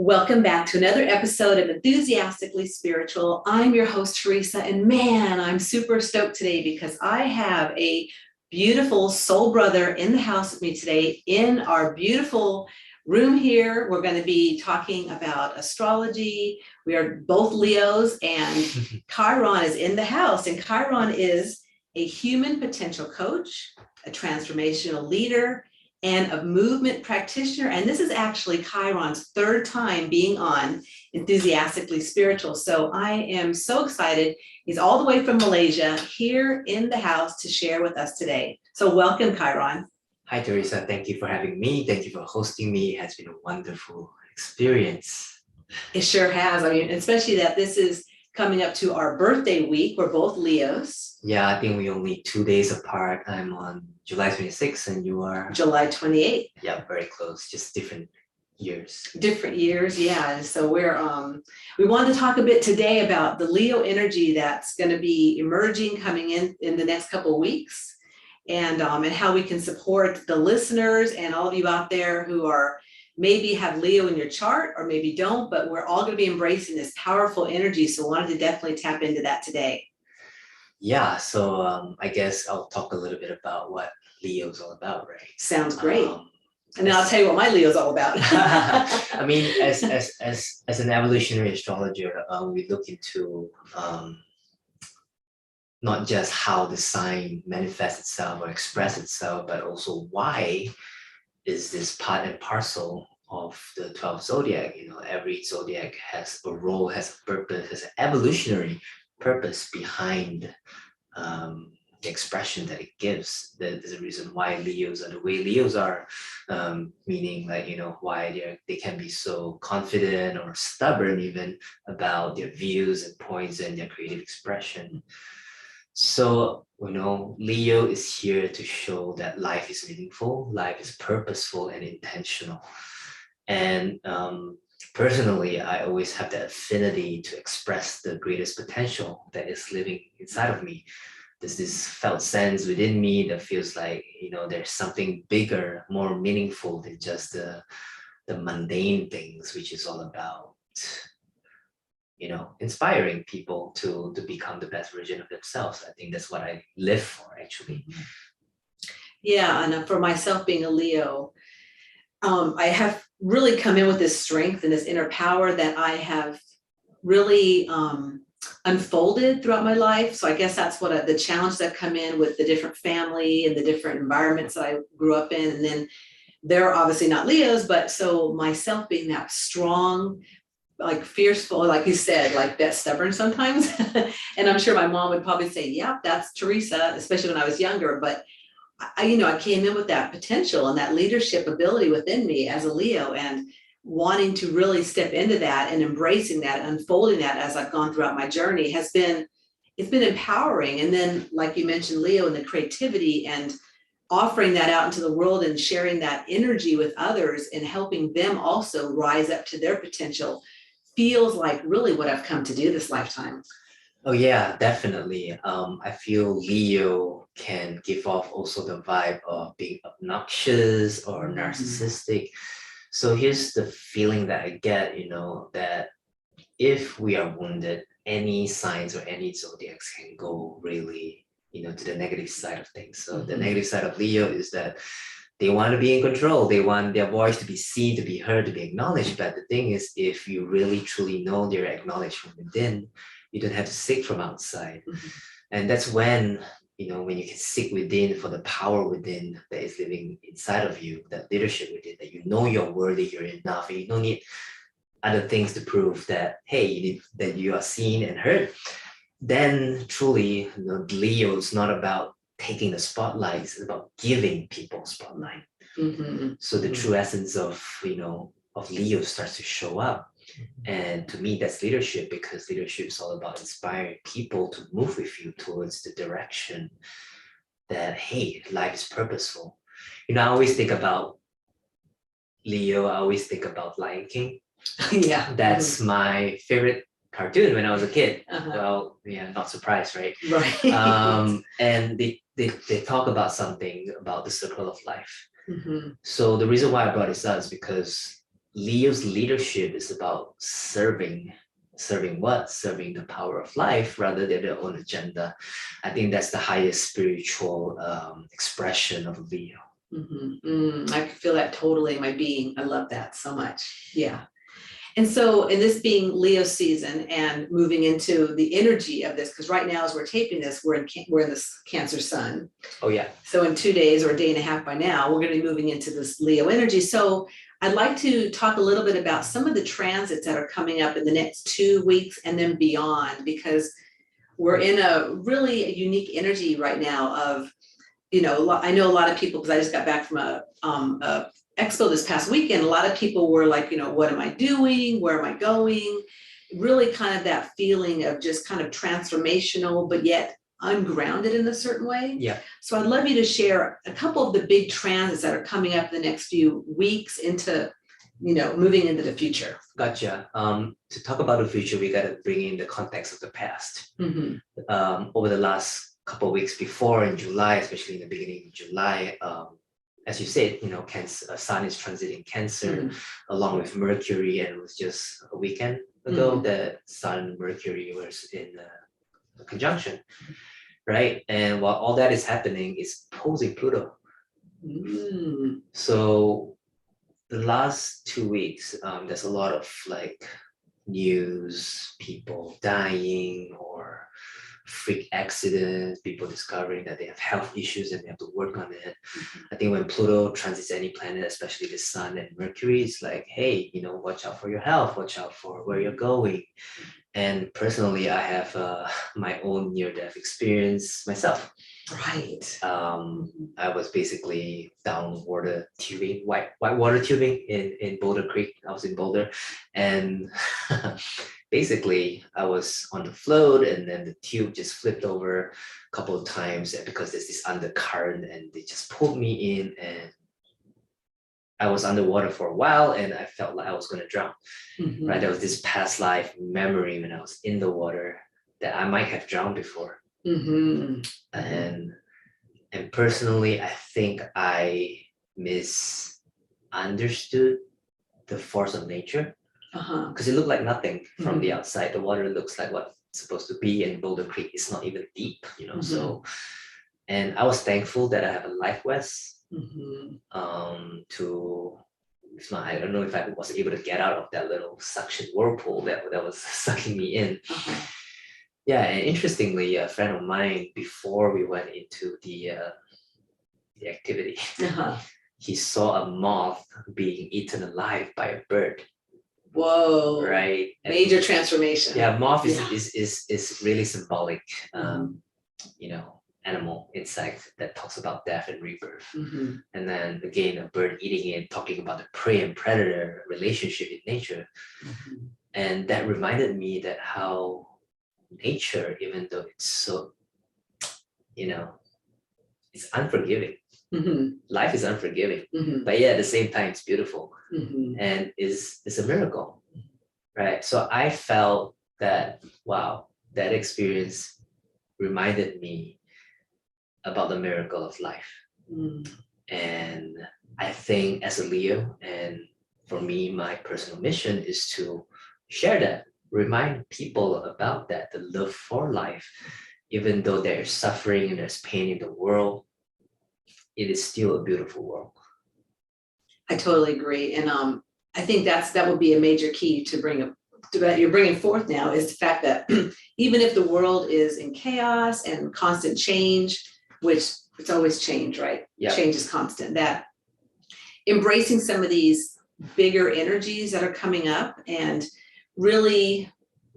Welcome back to another episode of Enthusiastically Spiritual. I'm your host, Teresa, and man, I'm super stoked today because I have a beautiful soul brother in the house with me today in our beautiful room here. We're going to be talking about astrology. We are both Leos, and Chiron is in the house, and Chiron is a human potential coach, a transformational leader, and a movement practitioner. And this is actually Chiron's third time being on Enthusiastically Spiritual. So I am so excited. He's all the way from Malaysia here in the house to share with us today. So welcome, Chiron. Hi, Teresa. Thank you for having me. Thank you for hosting me. It has been a wonderful experience. It sure has. I mean, especially that this is coming up to our birthday week. We're both Leos. Yeah, I think we're only 2 days apart. I'm on July 26th and you are? July 28th. Yeah, very close, just different years. Different years, yeah. So we wanted to talk a bit today about the Leo energy that's going to be emerging, coming in the next couple of weeks, and how we can support the listeners and all of you out there who are maybe have Leo in your chart or maybe don't, but we're all going to be embracing this powerful energy. So wanted to definitely tap into that today. Yeah, so I guess I'll talk a little bit about what Leo's all about, right? Sounds great. And then I'll tell you what my Leo's all about. I mean, as an evolutionary astrologer, we look into not just how the sign manifests itself or express itself, but also why is this part and parcel of the 12 zodiac. You know, every zodiac has a role, has a purpose, has an evolutionary purpose behind the expression that it gives. There's a reason why Leos are the way Leos are, meaning like, you know, why they can be so confident or stubborn even about their views and points and their creative expression. So, you know, Leo is here to show that life is meaningful, life is purposeful and intentional. And personally, I always have that affinity to express the greatest potential that is living inside of me. There's this felt sense within me that feels like, you know, there's something bigger, more meaningful than just the mundane things, which is all about, you know, inspiring people to become the best version of themselves. I think that's what I live for, actually. Yeah, and for myself being a Leo, I have really come in with this strength and this inner power that I have really unfolded throughout my life. So I guess that's what the challenge that come in with the different family and the different environments that I grew up in. And then they're obviously not Leos, but so myself being that strong, like fearful, like you said, like that stubborn sometimes. And I'm sure my mom would probably say, yeah, that's Teresa, especially when I was younger. But I came in with that potential and that leadership ability within me as a Leo, and wanting to really step into that and embracing that, unfolding that as I've gone throughout my journey it's been empowering. And then, like you mentioned, Leo, and the creativity and offering that out into the world and sharing that energy with others and helping them also rise up to their potential feels like really what I've come to do this lifetime. Oh yeah, definitely. I feel Leo can give off also the vibe of being obnoxious or narcissistic. So here's the feeling that I get, you know, that if we are wounded, any signs or any zodiacs can go really, you know, to the negative side of things. So the negative side of Leo is that they want to be in control. They want their voice to be seen, to be heard, to be acknowledged. But the thing is, if you really truly know they're acknowledged from within, you don't have to seek from outside. And that's when, you know, when you can seek within for the power within that is living inside of you, that leadership within, that you know you're worthy, you're enough, and you don't need other things to prove that, hey, that you are seen and heard. Then truly, you know, Leo is not about taking the spotlight, it's about giving people spotlight. So the true essence of, you know, of Leo starts to show up. And to me, that's leadership, because leadership is all about inspiring people to move with you towards the direction that, hey, life is purposeful. You know, I always think about Leo, I always think about Lion King. Yeah. That's my favorite cartoon when I was a kid. Well, yeah, not surprised, right? Right. And they talk about something about the circle of life. So the reason why I brought this up is because Leo's leadership is about serving what? Serving the power of life rather than their own agenda. I think that's the highest spiritual expression of Leo. I can feel that totally in my being. I love that so much. Yeah. And so, in this being Leo season and moving into the energy of this, because right now as we're taping this, we're in this Cancer Sun. Oh yeah. So in 2 days or a day and a half by now, we're going to be moving into this Leo energy. So I'd like to talk a little bit about some of the transits that are coming up in the next 2 weeks and then beyond, because we're in a really unique energy right now of, I know a lot of people, because I just got back from a expo this past weekend, a lot of people were like, what am I doing? Where am I going? Really kind of that feeling of just kind of transformational, but yet ungrounded in a certain way. Yeah. So I'd love you to share a couple of the big transits that are coming up in the next few weeks into, moving into the future. Gotcha. To talk about the future, we got to bring in the context of the past. Over the last couple of weeks before in July, especially in the beginning of July, as you said, Cancer, Sun is transiting Cancer along with Mercury, and it was just a weekend ago that Sun Mercury was in a conjunction, right? And while all that is happening, it's opposing Pluto. So the last 2 weeks, there's a lot of like news, people dying or freak accidents, people discovering that they have health issues and they have to work on it. I think when Pluto transits any planet, especially the Sun and Mercury, it's like, hey, watch out for your health, watch out for where you're going. And personally, I have my own near-death experience myself. Right. I was basically down water tubing, white water tubing in Boulder Creek. I was in Boulder, and basically I was on the float, and then the tube just flipped over a couple of times, and because there's this undercurrent, and they just pulled me in, and I was underwater for a while, and I felt like I was going to drown. Right, there was this past life memory when I was in the water that I might have drowned before. And personally, I think I misunderstood the force of nature, because it looked like nothing from the outside. The water looks like what it's supposed to be, and Boulder Creek is not even deep, So, and I was thankful that I have a life vest to. If not, I don't know if I was able to get out of that little suction whirlpool that was sucking me in. Yeah, and interestingly, a friend of mine, before we went into the activity, he saw a moth being eaten alive by a bird. Whoa! Right, major transformation. Yeah, moth is really symbolic. Animal, insect that talks about death and rebirth. And then again, a bird eating it, talking about the prey and predator relationship in nature. And that reminded me that how nature, even though it's so, it's unforgiving. Life is unforgiving, but yeah, at the same time, it's beautiful and it's a miracle, right? So I felt that, wow, that experience reminded me about the miracle of life. And I think as a Leo, and for me, my personal mission is to share that, remind people about that, the love for life. Even though there's suffering and there's pain in the world, it is still a beautiful world. I totally agree. And I think that would be a major key to bring up, that you're bringing forth now, is the fact that even if the world is in chaos and constant change, which it's always change, right? Yeah. Change is constant. That embracing some of these bigger energies that are coming up and really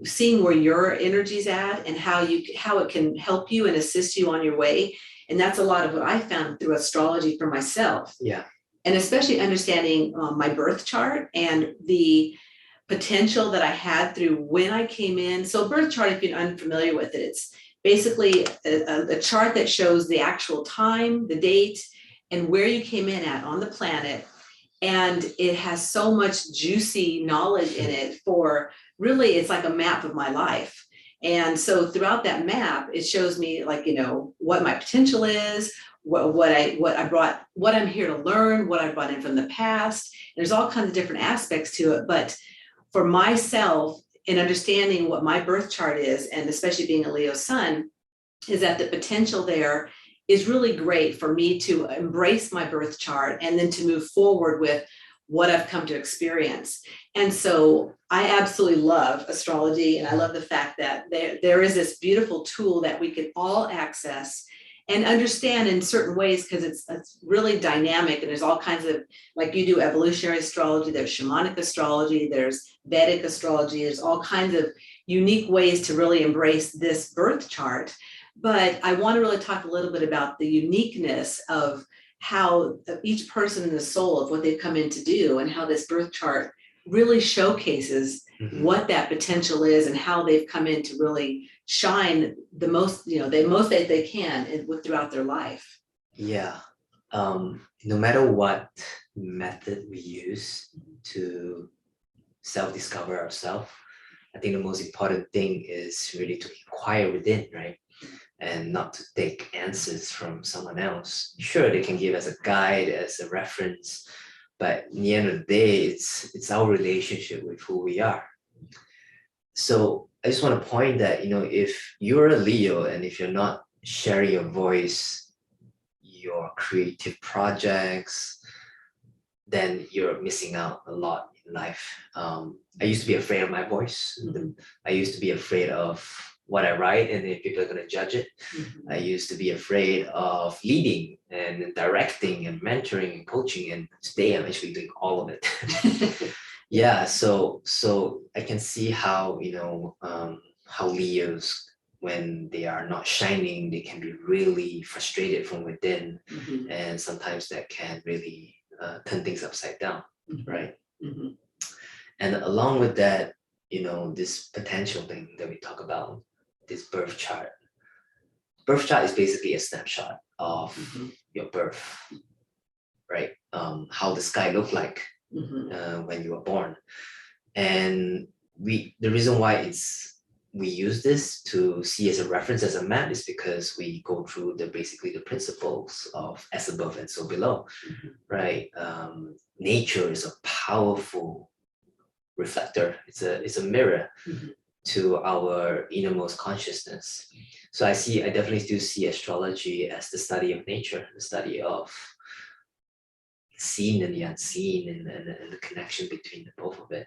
seeing where your energy's at and how it can help you and assist you on your way. And that's a lot of what I found through astrology for myself. Yeah. And especially understanding my birth chart and the potential that I had through when I came in. So birth chart, if you're unfamiliar with it, it's basically a chart that shows the actual time, the date, and where you came in at on the planet. And it has so much juicy knowledge in it for really, it's like a map of my life. And so throughout that map, it shows me like, what my potential is, what I brought, what I'm here to learn, what I brought in from the past. There's all kinds of different aspects to it, but for myself, in understanding what my birth chart is, and especially being a Leo sun, is that the potential there is really great for me to embrace my birth chart and then to move forward with what I've come to experience. And so I absolutely love astrology, and I love the fact that there is this beautiful tool that we can all access and understand in certain ways, because it's really dynamic, and there's all kinds of, like you do evolutionary astrology, there's shamanic astrology, there's Vedic astrology, there's all kinds of unique ways to really embrace this birth chart. But I want to really talk a little bit about the uniqueness of how each person in the soul of what they've come in to do, and how this birth chart really showcases what that potential is, and how they've come in to really shine the most, the most that they can throughout their life. Yeah. No matter what method we use to self-discover ourselves, I think the most important thing is really to inquire within, right? And not to take answers from someone else. Sure, they can give us a guide, as a reference, but in the end of the day, it's our relationship with who we are. So I just want to point that, if you're a Leo and if you're not sharing your voice, your creative projects, then you're missing out a lot in life. I used to be afraid of my voice. I used to be afraid of what I write and if people are going to judge it. I used to be afraid of leading and directing and mentoring and coaching, and today I'm actually doing all of it. Yeah, so I can see how, how Leos, when they are not shining, they can be really frustrated from within, and sometimes that can really turn things upside down, right? And along with that, this potential thing that we talk about, this birth chart. Birth chart is basically a snapshot of your birth, right? How the sky looked like when you were born. And the reason why we use this to see as a reference, as a map, is because we go through basically the principles of as above and so below, right? Nature is a powerful reflector. It's a mirror to our innermost consciousness. So I definitely do see astrology as the study of nature, the study of seen and the unseen, and the connection between the both of it.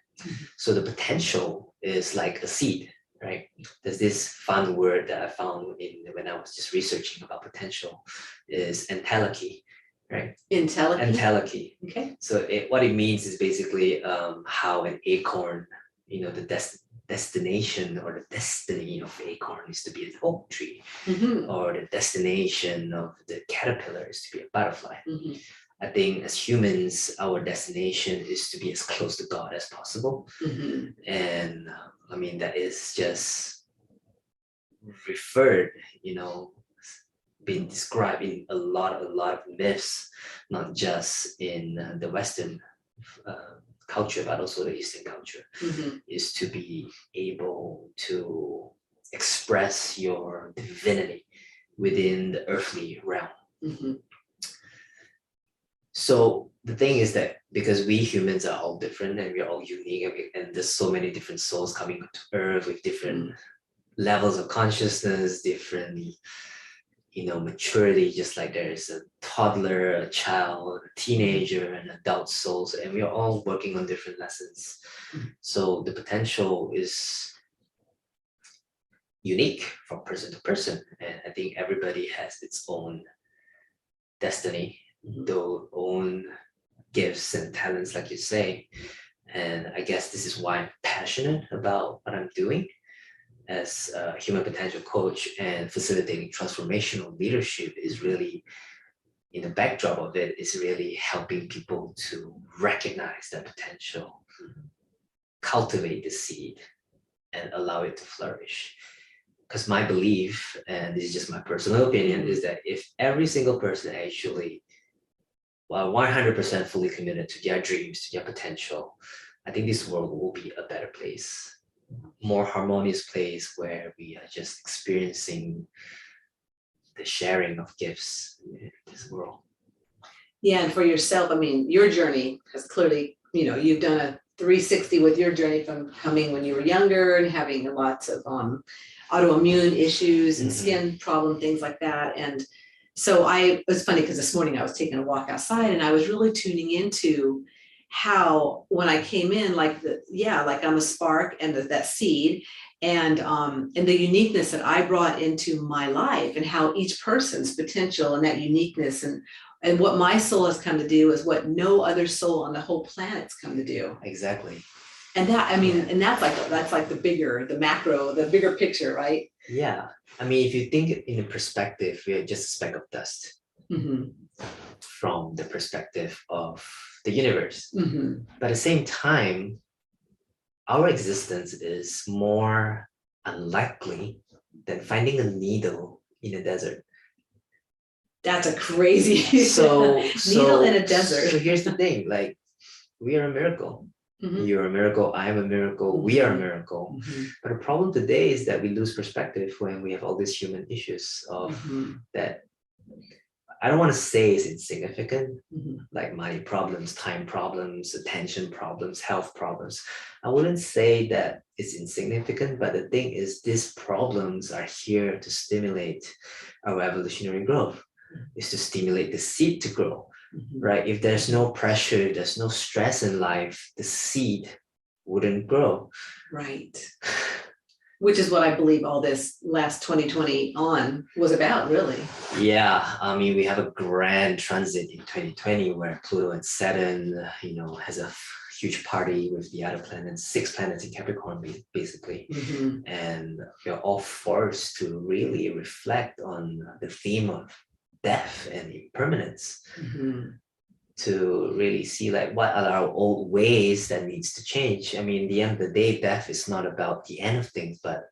So the potential is like a seed, right? There's this fun word that I found when I was just researching about potential, is entelechy, right? Entelechy. Okay. So what it means is basically how an acorn, the destination or the destiny of the acorn is to be an oak tree, or the destination of the caterpillar is to be a butterfly. I think as humans, our destination is to be as close to God as possible. And I mean, that is just referred, been described in a lot of myths, not just in the Western culture, but also the Eastern culture, is to be able to express your divinity within the earthly realm. So the thing is that because we humans are all different and we're all unique, and there's so many different souls coming to Earth with different levels of consciousness, different, maturity, just like there is a toddler, a child, a teenager, and adult souls, and we're all working on different lessons. So the potential is unique from person to person, and I think everybody has its own destiny, their own gifts and talents, like you say. And I guess this is why I'm passionate about what I'm doing as a human potential coach, and facilitating transformational leadership is really, in the backdrop of it, is really helping people to recognize their potential, cultivate the seed, and allow it to flourish. Because my belief, and this is just my personal opinion, is that if every single person actually 100% fully committed to their dreams, to their potential, I think this world will be a better place, more harmonious place, where we are just experiencing the sharing of gifts in this world. Yeah, and for yourself, I mean, your journey has clearly, you've done a 360 with your journey from coming when you were younger and having lots of autoimmune issues and skin problem, things like that. And so it was funny because this morning I was taking a walk outside and I was really tuning into how when I came in, like I'm a spark and that seed and the uniqueness that I brought into my life and how each person's potential and that uniqueness and what my soul has come to do is what no other soul on the whole planet's come to do. Exactly. And that, I mean, and that's like the macro, the bigger picture, right? Yeah. I mean, if you think in a perspective, we are just a speck of dust from the perspective of the universe. But at the same time, our existence is more unlikely than finding a needle in a desert. That's a crazy needle in a desert. So here's the thing, like we are a miracle. You're a miracle, I'm a miracle, we are a miracle. But the problem today is that we lose perspective when we have all these human issues of that. I don't want to say it's insignificant, like money problems, time problems, attention problems, health problems. I wouldn't say that it's insignificant, but the thing is these problems are here to stimulate our evolutionary growth, is to stimulate the seed to grow. Right? If there's no pressure, there's no stress in life, the seed wouldn't grow. Right. Which is what I believe all this last 2020 on was about, really. Yeah, I mean, we have a grand transit in 2020 where Pluto and Saturn, has a huge party with the other planets, 6 planets in Capricorn, basically. And we're all forced to really reflect on the theme of death and impermanence, to really see like what are our old ways that needs to change. I mean, at the end of the day, death is not about the end of things, but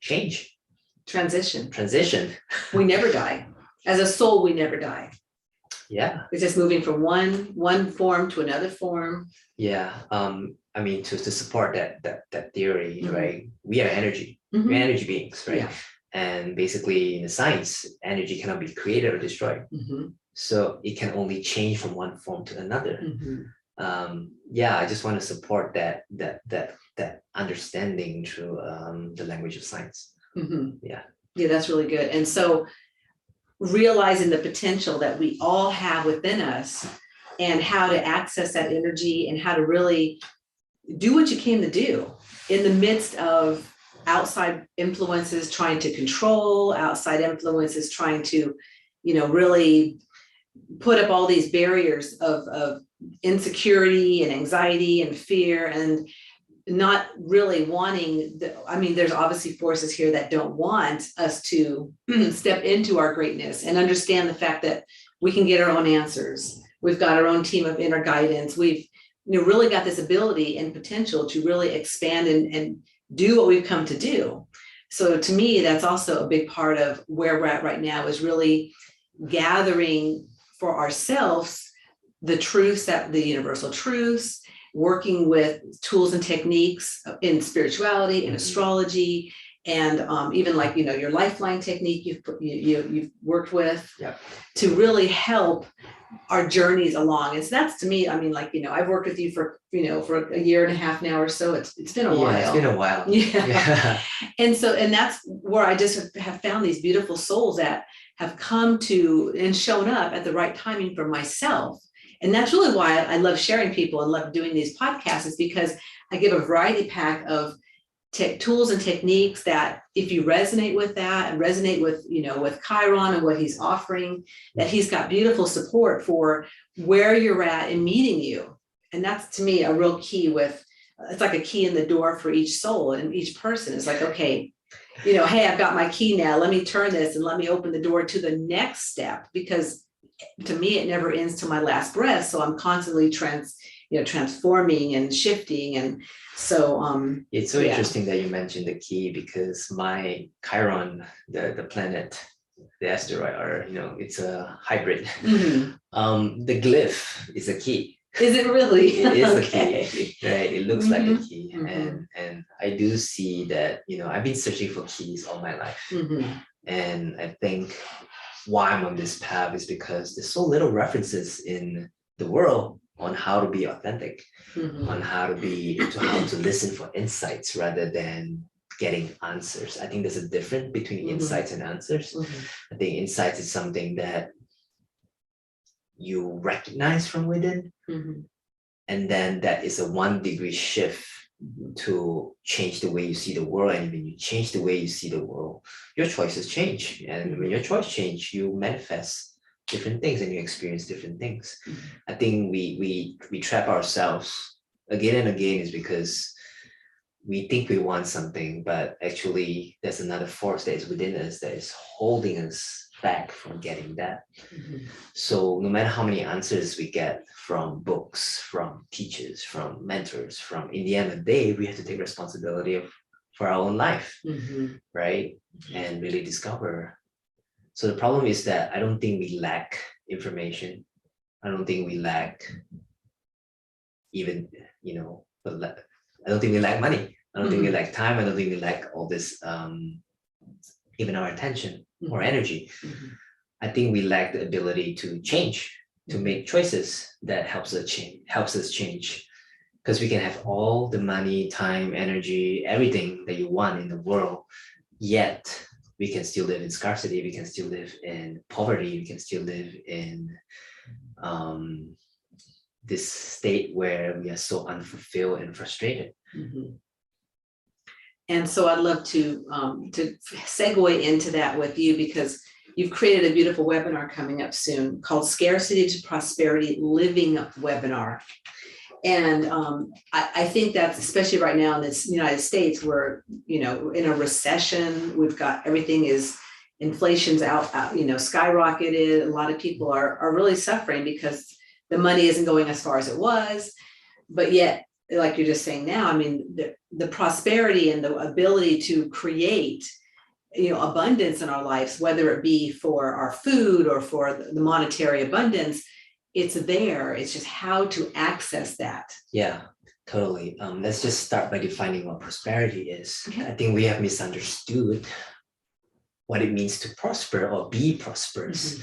change. Transition. We never die. As a soul, we never die. Yeah. It's just moving from one form to another form. Yeah. I mean, to support that theory, right? We are energy. We're energy beings, right? Yeah. And basically in the science, energy cannot be created or destroyed. So it can only change from one form to another. I just want to support that understanding through the language of science. Yeah, that's really good. And so realizing the potential that we all have within us and how to access that energy and how to really do what you came to do in the midst of outside influences trying to control, outside influences trying to, really put up all these barriers of insecurity and anxiety and fear and not really wanting, there's obviously forces here that don't want us to step into our greatness and understand the fact that we can get our own answers. We've got our own team of inner guidance. We've really got this ability and potential to really expand and do what we've come to do. So to me, that's also a big part of where we're at right now, is really gathering for ourselves the truths, that the universal truths, working with tools and techniques in spirituality and astrology, and even like your lifeline technique you've worked with, to really help our journeys along. And so that's, to me, I've worked with you for for a year and a half now or so. It's been a while. It's been a while. Yeah. And that's where I just have found these beautiful souls that have come to and shown up at the right timing for myself. And that's really why I love sharing people and love doing these podcasts, is because I give a variety pack of tools and techniques that if you resonate with that and resonate with, with Chiron and what he's offering, that he's got beautiful support for where you're at and meeting you. And that's, to me, a real key it's like a key in the door for each soul and each person. It's like, okay, hey, I've got my key now. Let me turn this and let me open the door to the next step, because to me, it never ends to my last breath. So I'm constantly transforming and shifting. And so it's so interesting that you mentioned the key, because my Chiron, the planet, the asteroid, or it's a hybrid. The glyph is a key. Is it really? It is a key, right? It looks like a key. And I do see that, I've been searching for keys all my life. And I think why I'm on this path is because there's so little references in the world on how to be authentic, on how to listen for insights rather than getting answers. I think there's a difference between insights and answers. I think insights is something that you recognize from within, and then that is a 1-degree shift to change the way you see the world. And when you change the way you see the world, your choices change. And when your choice change, you manifest different things and you experience different things. I think we trap ourselves again and again is because we think we want something, but actually there's another force that is within us that is holding us back from getting that. So no matter how many answers we get from books, from teachers, from mentors, in the end of the day, we have to take responsibility for our own life, right? And really discover. So the problem is that I don't think we lack information. I don't think we lack even, I don't think we lack money. I don't think we lack time. I don't think we lack all this, even our attention or energy. I think we lack the ability to change, to make choices that helps us change. Because we can have all the money, time, energy, everything that you want in the world, yet we can still live in scarcity. We can still live in poverty. We can still live in this state where we are so unfulfilled and frustrated. And so I'd love to segue into that with you, because you've created a beautiful webinar coming up soon called Scarcity to Prosperity Living Webinar. And I think that's, especially right now in this United States, where, in a recession, we've got inflation's out, skyrocketed. A lot of people are really suffering because the money isn't going as far as it was, but yet, like you're just saying now, I mean, the prosperity and the ability to create, abundance in our lives, whether it be for our food or for the monetary abundance, it's there. It's just how to access that. Yeah, totally. Let's just start by defining what prosperity is. Okay. I think we have misunderstood what it means to prosper or be prosperous.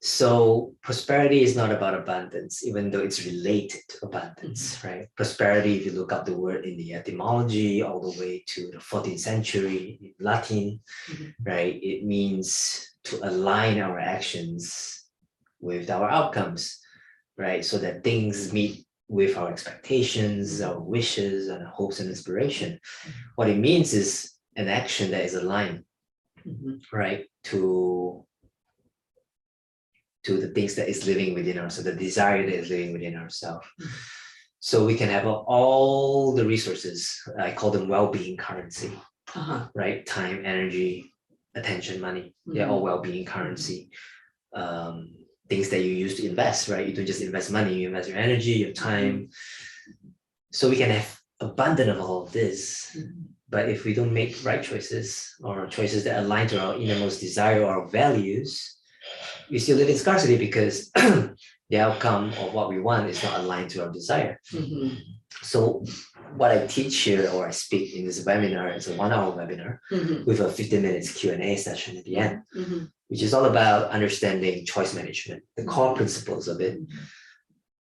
So prosperity is not about abundance, even though it's related to abundance, right? Prosperity, if you look up the word in the etymology all the way to the 14th century in Latin, right? It means to align our actions with our outcomes, right? So that things meet with our expectations, our wishes, and hopes and inspiration. What it means is an action that is aligned, right? To the things that is living within us, so the desire that is living within ourselves. So we can have all the resources, I call them well-being currency, right? Time, energy, attention, money, they're all well-being currency. Things that you use to invest, right? You don't just invest money, you invest your energy, your time. So we can have abundance of all of this, but if we don't make right choices or choices that align to our innermost desire or our values, we still live in scarcity because the outcome of what we want is not aligned to our desire. So what I teach here or I speak in this webinar is a 1-hour webinar with a 15 minutes Q&A session at the end, which is all about understanding choice management, the core principles of it,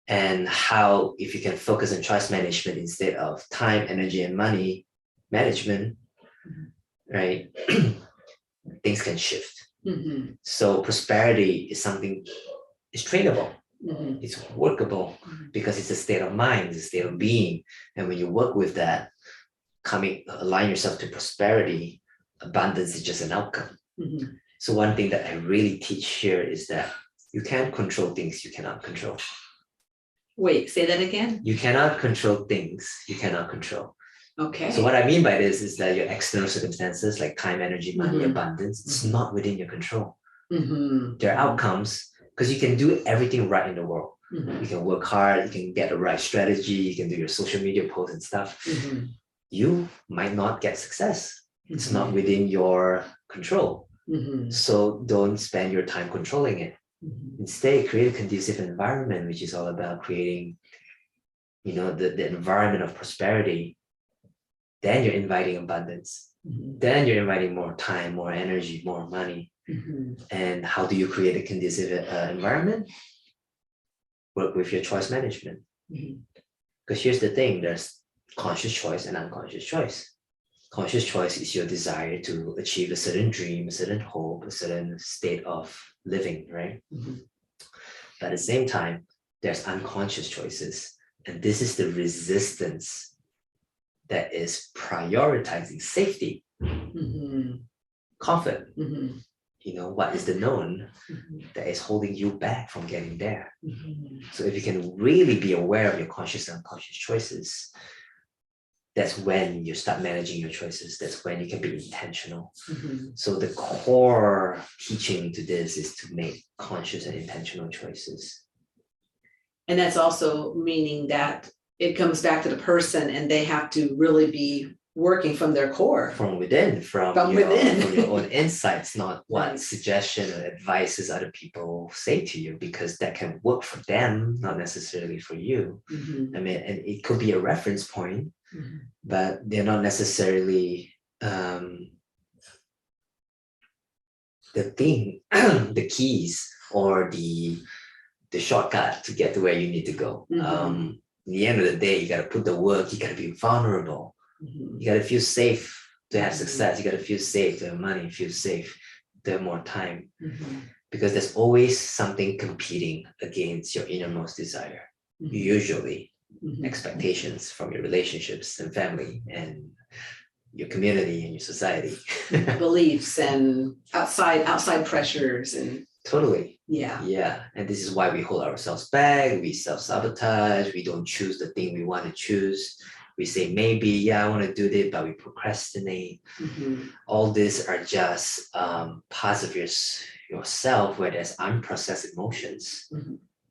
and how if you can focus on choice management instead of time, energy, and money management, right, things can shift. So prosperity is something, it's trainable, it's workable, because it's a state of mind, it's a state of being. And when you work with that, align yourself to prosperity, abundance is just an outcome. So one thing that I really teach here is that you can't control things you cannot control. Wait, say that again? You cannot control things you cannot control. Okay. So what I mean by this is that your external circumstances like time, energy, money, abundance, it's not within your control. There are outcomes, because you can do everything right in the world. You can work hard, you can get the right strategy, you can do your social media posts and stuff. You might not get success. It's not within your control. So don't spend your time controlling it. Instead, create a conducive environment, which is all about creating, the environment of prosperity. Then you're inviting abundance. Then you're inviting more time, more energy, more money. And how do you create a conducive environment? Work with your choice management. Because here's the thing, there's conscious choice and unconscious choice. Conscious choice is your desire to achieve a certain dream, a certain hope, a certain state of living, right? But at the same time, there's unconscious choices. And this is the resistance that is prioritizing safety, comfort. You know, what is the known that is holding you back from getting there? So if you can really be aware of your conscious and unconscious choices, that's when you start managing your choices. That's when you can be intentional. So the core teaching to this is to make conscious and intentional choices. And that's also meaning that it comes back to the person and they have to really be working from their core. From within, from your own insights, not what suggestion or advices other people say to you, because that can work for them, not necessarily for you. I mean, and it could be a reference point, but they're not necessarily the thing, the keys or the shortcut to get to where you need to go. In the end of the day, you got to put the work, you got to be vulnerable. You got to feel safe to have success. You got to feel safe to have money, feel safe to have more time. Because there's always something competing against your innermost desire. Usually expectations from your relationships and family and your community and your society. Beliefs and outside pressures and totally. Yeah. And this is why we hold ourselves back, we self-sabotage, we don't choose the thing we want to choose. We say maybe, I want to do this, but we procrastinate. All these are just parts of yourself where there's unprocessed emotions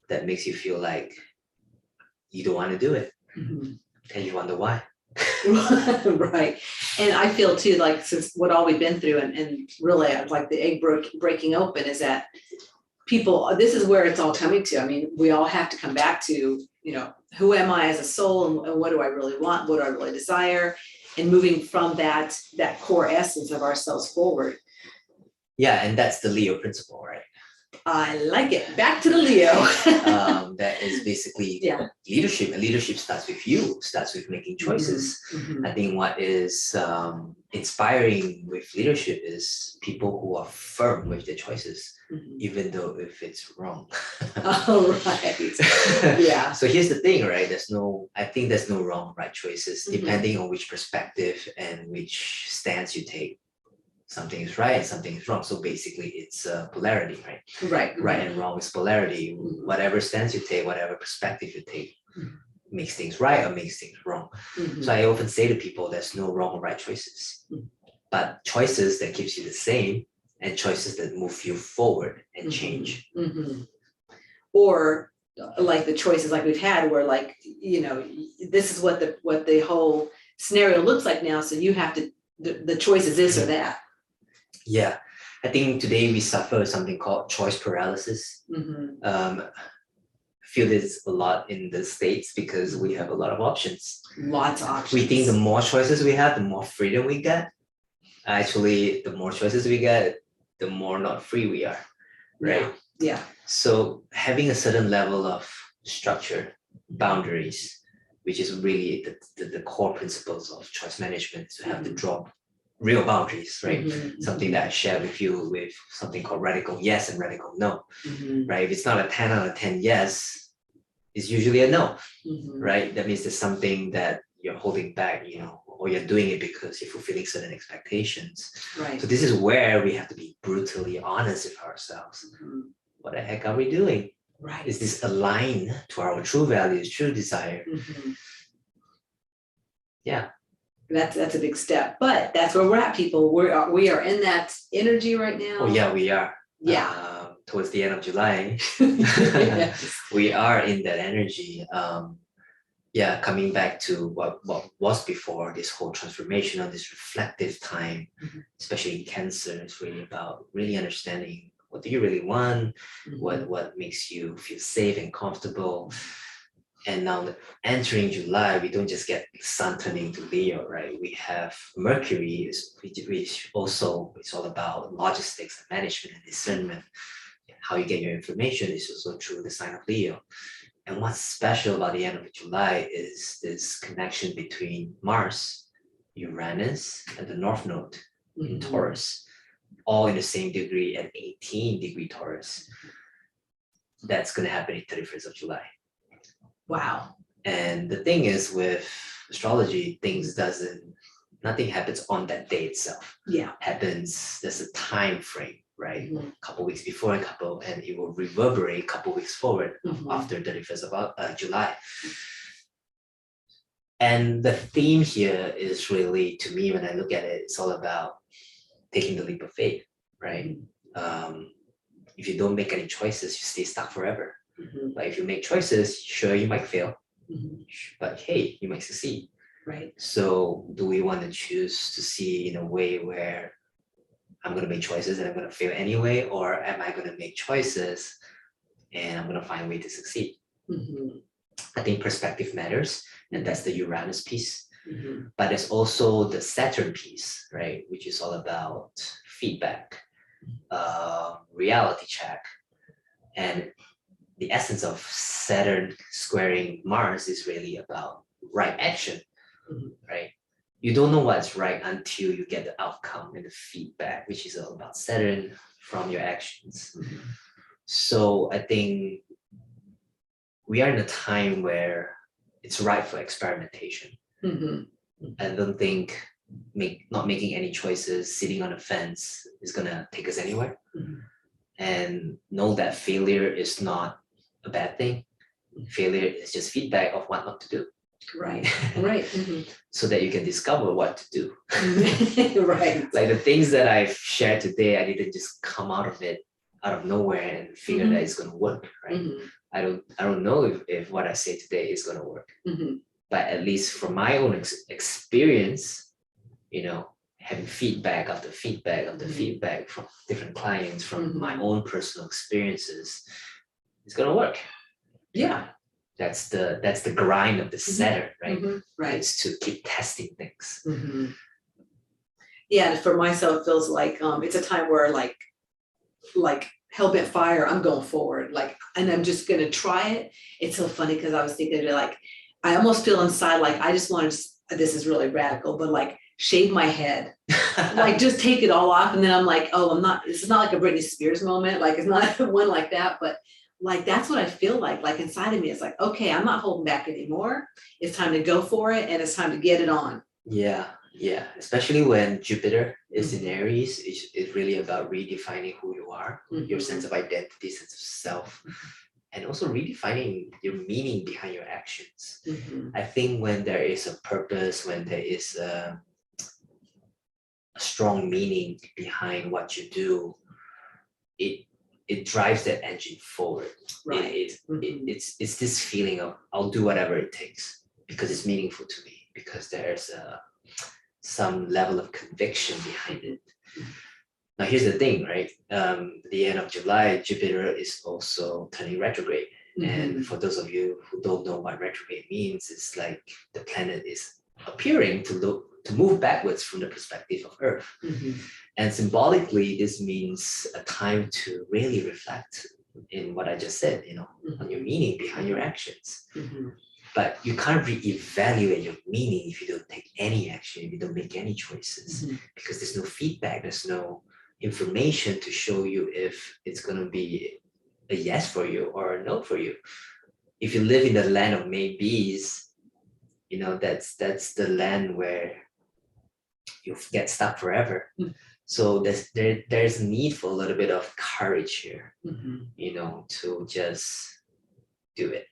that makes you feel like you don't want to do it. And you wonder why. Right. And I feel too, like, since what all we've been through and really like the egg breaking open is that people, this is where it's all coming to. I mean, we all have to come back to, who am I as a soul and what do I really want? What do I really desire? And moving from that core essence of ourselves forward. Yeah, and that's the Leo principle, right? I like it. Back to the Leo. That is basically leadership, and leadership starts with you, starts with making choices. I think what is inspiring with leadership is people who are firm with their choices, even though if it's wrong. Oh, right. Yeah. So here's the thing, right? I think there's no wrong, right choices, depending on which perspective and which stance you take. Something is right, something is wrong. So basically it's polarity, right? Right and wrong is polarity. Whatever stance you take, whatever perspective you take, makes things right or makes things wrong. So I often say to people, there's no wrong or right choices, but choices that keeps you the same and choices that move you forward and change. Or like the choices like we've had where this is what the whole scenario looks like now. So you have to, the choice is this or that. Yeah, I think today we suffer something called choice paralysis. I feel this a lot in the States because we have a lot of options. Lots of options. We think the more choices we have, the more freedom we get. Actually, the more choices we get, the more not free we are, right? Yeah. So having a certain level of structure, boundaries, which is really the core principles of choice management, to have to draw real boundaries, right? Something that I share with you with something called radical yes and radical no, right? If it's not a 10 out of 10 yes, it's usually a no, right? That means there's something that you're holding back, or you're doing it because you're fulfilling certain expectations. Right. So this is where we have to be brutally honest with ourselves. What the heck are we doing? Right. Is this aligned to our true values, true desire? Yeah. That's a big step, but that's where we're at, people. We are in that energy right now. Oh yeah, we are. Yeah. Towards the end of July, Yes. we are in that energy. Coming back to what was before, this whole transformation of this reflective time, especially in Cancer, it's really about really understanding what do you really want, what makes you feel safe and comfortable. And now entering July, we don't just get the sun turning to Leo, right? We have Mercury, which also is all about logistics and management and discernment. How you get your information is also through the sign of Leo. And what's special about the end of July is this connection between Mars, Uranus, and the North Node in Taurus, all in the same degree at 18-degree Taurus. That's going to happen in 31st of July. Wow. And the thing is with astrology, nothing happens on that day itself. Yeah. Happens, there's a time frame, right? Mhm. A couple weeks before and it will reverberate a couple weeks forward Mhm. after 31st of July. And the theme here is really, to me, when I look at it, it's all about taking the leap of faith, right? If you don't make any choices, you stay stuck forever. Mhm. But if you make choices, sure, you might fail, Mhm. but hey, you might succeed. Right. So do we want to choose to see in a way where I'm going to make choices and I'm going to fail anyway, or am I going to make choices and I'm going to find a way to succeed? Mhm. I think perspective matters, and that's the Uranus piece. Mhm. But there's also the Saturn piece, right, which is all about feedback, reality check, and the essence of Saturn squaring Mars is really about right action, Mhm. right? You don't know what's right until you get the outcome and the feedback, which is all about Saturn from your actions. Mhm. So I think we are in a time where it's ripe for experimentation. Mhm. I don't think not making any choices, sitting on a fence is gonna take us anywhere. Mhm. And know that failure is not a bad thing. Failure is just feedback of what not to do. Right. Right. Mhm. So that you can discover what to do. Right. Like the things that I've shared today, I didn't just come out of nowhere and figure that it's gonna work, right? Mhm. I don't know if what I say today is gonna work. Mhm. But at least from my own experience, having feedback after feedback after feedback from different clients, from my own personal experiences, it's gonna work. Yeah. That's the grind of the Saturn, right? Mhm. Right. It's to keep testing things. Mhm. Yeah, and for myself, it feels like it's a time where like hell bent fire, I'm going forward, like, and I'm just gonna try it. It's so funny because I was thinking of it, like, I almost feel inside like I just want to. This is really radical, but like shave my head, like just take it all off, and then I'm like, oh, I'm not. This is not like a Britney Spears moment, like it's not one like that, but like that's what I feel like. Like inside of me, it's like, okay, I'm not holding back anymore. It's time to go for it, and it's time to get it on. Yeah, especially when Jupiter is in Aries, it's really about redefining who you are, your sense of identity, sense of self, and also redefining your meaning behind your actions. I think when there is a purpose, when there is a strong meaning behind what you do, it drives that engine forward. Right. It's this feeling of I'll do whatever it takes because it's meaningful to me, because there's some level of conviction behind it. Now here's the thing, right? The end of July, Jupiter is also turning retrograde. And for those of you who don't know what retrograde means, it's like the planet is appearing to move backwards from the perspective of Earth. And symbolically, this means a time to really reflect in what I just said, on your meaning behind your actions. But you can't reevaluate your meaning if you don't take any action, if you don't make any choices, because there's no feedback, there's no information to show you if it's going to be a yes for you or a no for you. If you live in the land of maybes, that's the land where you get stuck forever. So there's a need for a little bit of courage here, to just do it,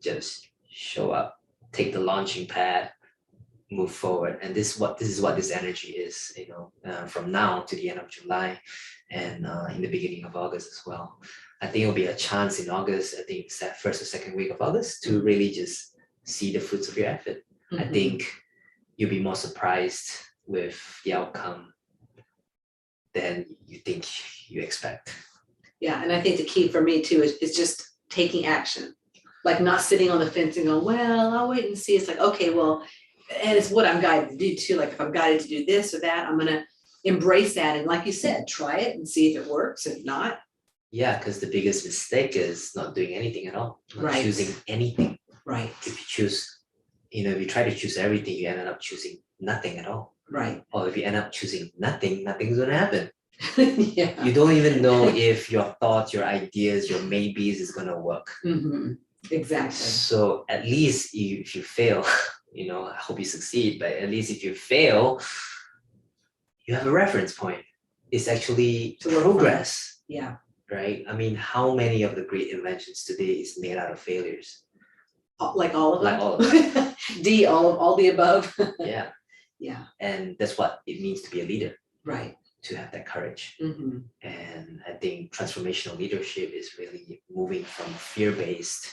just show up, take the launching pad, move forward. And this is what this energy is, from now to the end of July, and in the beginning of August as well. I think it'll be a chance in August, I think it's that first or second week of August, to really just see the fruits of your effort. I think you'll be more surprised with the outcome than you think you expect. Yeah, and I think the key for me too is just taking action. Like not sitting on the fence and going, well, I'll wait and see. It's like, okay, well, and it's what I'm guided to do too. Like if I'm guided to do this or that, I'm gonna embrace that. And like you said, try it and see if it works. If not, Yeah, because the biggest mistake is not doing anything at all, not Right. choosing anything. right, If you choose, if you try to choose everything, you end up choosing nothing at all. right. Or if you end up choosing nothing, nothing's gonna happen. Yeah. You don't even know if your thoughts, your ideas, your maybes is gonna work. Mhm. Exactly. So at least if you fail, I hope you succeed, but at least if you fail, you have a reference point. It's actually To learn from. progress, Yeah. right? I mean, how many of the great inventions today is made out of failures? Like all of them. Like all of them. D, all the above. Yeah, Yeah. and that's what it means to be a leader, Right. to have that courage. Mhm. And I think transformational leadership is really moving from fear-based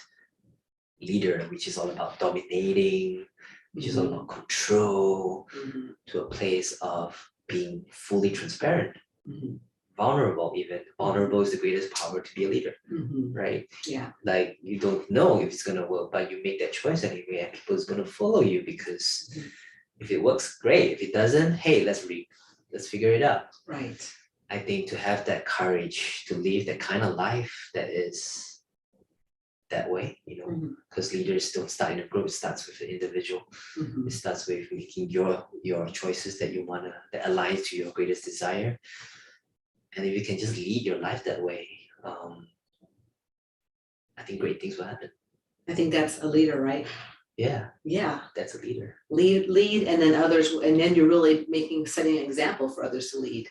leader, which is all about dominating, which is all about control, Mhm. to a place of being fully transparent, Mhm. vulnerable even. Vulnerable is the greatest power to be a leader, Mhm. right? Yeah. Like you don't know if it's gonna work, but you make that choice anyway, and people is gonna follow you because Mhm. if it works, great. If it doesn't, hey, let's figure it out. Right. I think to have that courage to live that kind of life that is that way, Mhm. because leaders don't start in a group, it starts with the individual. Mhm. It starts with making your choices that you wanna, that aligns to your greatest desire. And if you can just lead your life that way, I think great things will happen. I think that's a leader, right? Yeah, Yeah. that's a leader. Lead, and then others, and then you're really setting an example for others to lead.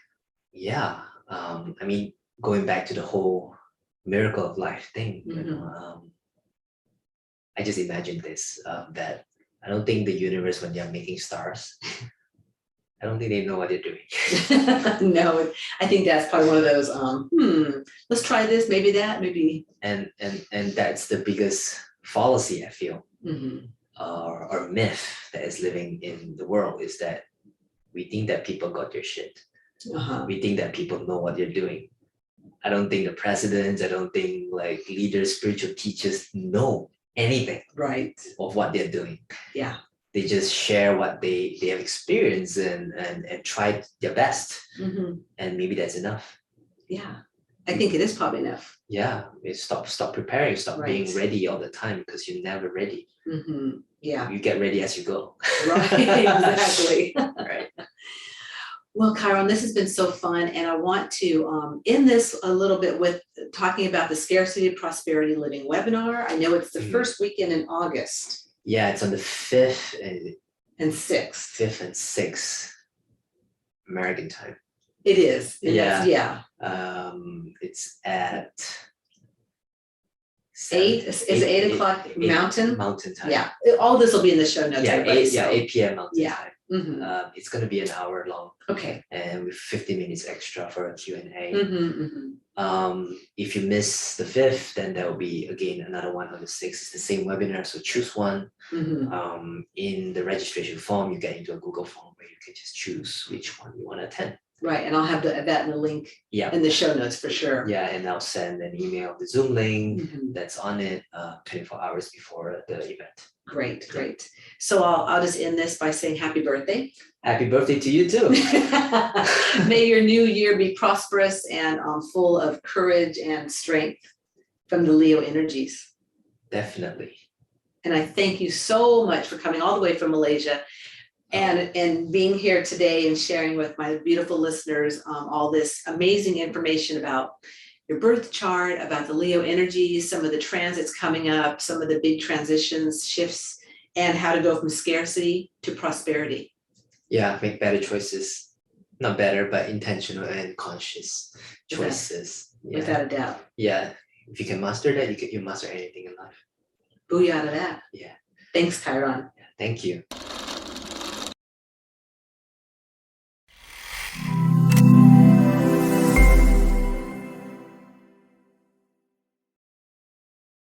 Yeah, I mean, going back to the whole miracle of life thing, I just imagine this, that I don't think the universe, when they're making stars, I don't think they know what they're doing. No, I think that's probably one of those, let's try this, maybe that, maybe. And that's the biggest fallacy I feel, Mhm. or myth that is living in the world, is that we think that people got their shit. Uh-huh. We think that people know what they're doing. I don't think the presidents, I don't think like leaders, spiritual teachers know anything Right. of what they're doing. Yeah. They just share what they have experienced and tried their best, Mhm. and maybe that's enough. Yeah. I think it is probably enough. Yeah, stop preparing, stop being Right. ready all the time, because you're never ready. Mhm. Yeah. You get ready as you go. Right. Exactly. Right. Well, Chiron, this has been so fun, and I want to end this a little bit with talking about the Scarcity Prosperity Living webinar. I know it's the first weekend in August. Yeah, it's on the 5th and 6th. 5th and 6th American time. It is. And Yeah. yeah. It's at 8 is it 8 o'clock Mountain? Mountain time. Yeah. All this will be in the show notes. Yeah, everybody, 8 p.m. Mountain Yeah. time. Mhm. It's gonna be an hour long, Okay. and with 50 minutes extra for a Q&A. Mhm. If you miss the 5th, then there will be again another one on the 6th. It's the same webinar, so choose one. Mhm. In the registration form, you get into a Google form where you can just choose which one you want to attend. Right, and I'll have that in the link Yeah, in the show notes for sure. yeah, and I'll send an email, the Zoom link Mhm. that's on it, 24 hours before the event. Great, great. So I'll just end this by saying happy birthday. Happy birthday to you too. May your new year be prosperous and full of courage and strength from the Leo energies. Definitely. And I thank you so much for coming all the way from Malaysia and being here today and sharing with my beautiful listeners all this amazing information about your birth chart, about the Leo energies, some of the transits coming up, some of the big transitions, shifts, and how to go from scarcity to prosperity. Yeah, make better choices. Not better, but intentional and conscious choices. Without a doubt. Yeah, if you can master that, you master anything in life. Booyah to that. Yeah. Thanks, Chiron. Yeah, thank you.